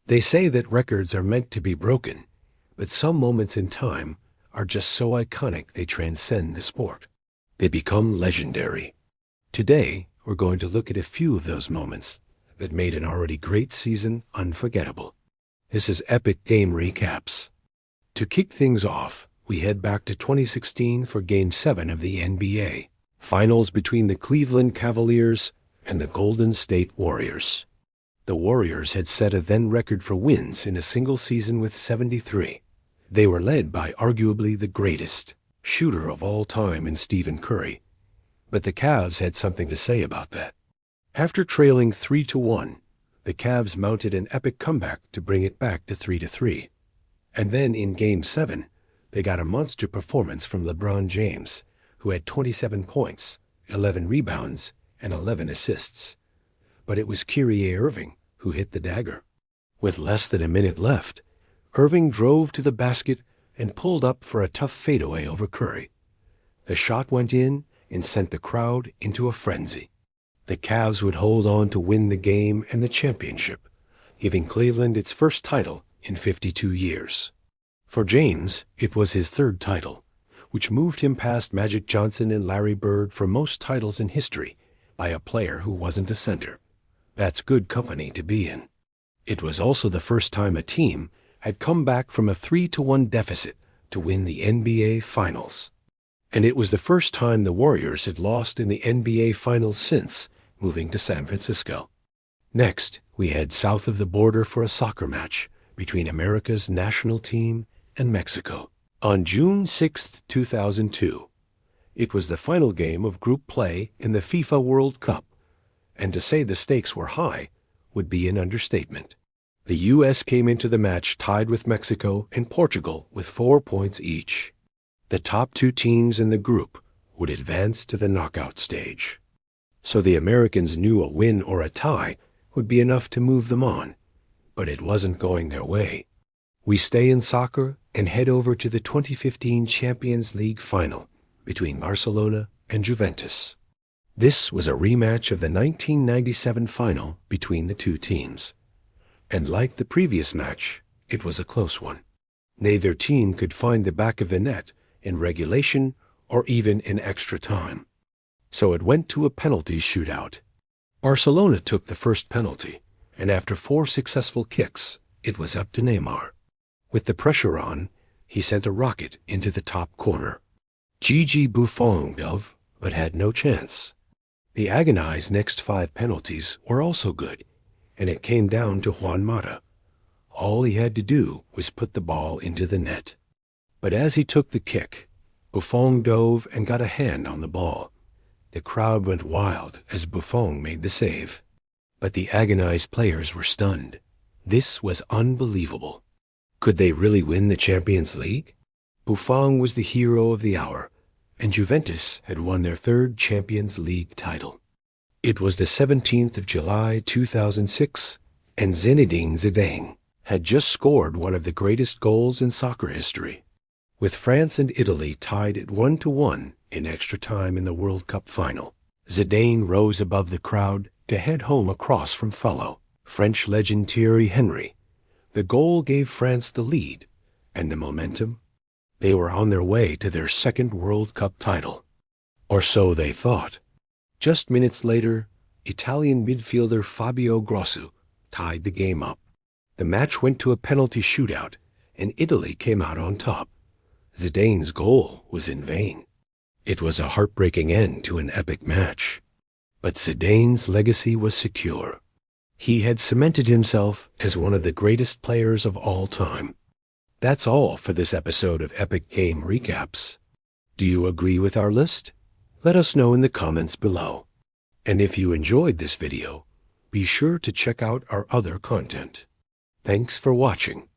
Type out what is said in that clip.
They say that records are meant to be broken, but some moments in time are just so iconic they transcend the sport. They become legendary. Today, we're going to look at a few of those moments that made an already great season unforgettable. This is Epic Game Recaps. To kick things off, we head back to 2016 for Game 7 of the NBA Finals between the Cleveland Cavaliers and the Golden State Warriors. The Warriors had set a then record for wins in a single season with 73. They were led by arguably the greatest shooter of all time in Stephen Curry. But the Cavs had something to say about that. After trailing 3-1, the Cavs mounted an epic comeback to bring it back to 3-3. And then in Game 7, they got a monster performance from LeBron James, who had 27 points, 11 rebounds, and 11 assists. But it was Kyrie Irving who hit the dagger. With less than a minute left, Irving drove to the basket and pulled up for a tough fadeaway over Curry. The shot went in and sent the crowd into a frenzy. The Cavs would hold on to win the game and the championship, giving Cleveland its first title in 52 years. For James, it was his third title, which moved him past Magic Johnson and Larry Bird for most titles in history by a player who wasn't a center. That's good company to be in. It was also the first time a team had come back from a 3-1 deficit to win the NBA Finals. And it was the first time the Warriors had lost in the NBA Finals since moving to San Francisco. Next, we head south of the border for a soccer match between America's national team and Mexico. On June 6, 2002, it was the final game of group play in the FIFA World Cup, and to say the stakes were high would be an understatement. The U.S. came into the match tied with Mexico and Portugal with 4 points each. The top two teams in the group would advance to the knockout stage. So the Americans knew a win or a tie would be enough to move them on, but it wasn't going their way. We stay in soccer and head over to the 2015 Champions League final between Barcelona and Juventus. This was a rematch of the 1997 final between the two teams. And like the previous match, it was a close one. Neither team could find the back of the net in regulation or even in extra time. So it went to a penalty shootout. Barcelona took the first penalty, and after 4 successful kicks, it was up to Neymar. With the pressure on, he sent a rocket into the top corner. Gigi Buffon dove, but had no chance. The agonized next 5 penalties were also good, and it came down to Juan Mata. All he had to do was put the ball into the net. But as he took the kick, Buffon dove and got a hand on the ball. The crowd went wild as Buffon made the save. But the agonized players were stunned. This was unbelievable. Could they really win the Champions League? Buffon was the hero of the hour, and Juventus had won their 3rd Champions League title. It was the 17th of July 2006, and Zinedine Zidane had just scored one of the greatest goals in soccer history. With France and Italy tied at 1-1 in extra time in the World Cup final, Zidane rose above the crowd to head home across from fellow French legend Thierry Henry. The goal gave France the lead and the momentum. They were on their way to their 2nd World Cup title. Or so they thought. Just minutes later, Italian midfielder Fabio Grosso tied the game up. The match went to a penalty shootout, and Italy came out on top. Zidane's goal was in vain. It was a heartbreaking end to an epic match. But Zidane's legacy was secure. He had cemented himself as one of the greatest players of all time. That's all for this episode of Epic Game Recaps. Do you agree with our list? Let us know in the comments below. And if you enjoyed this video, be sure to check out our other content. Thanks for watching.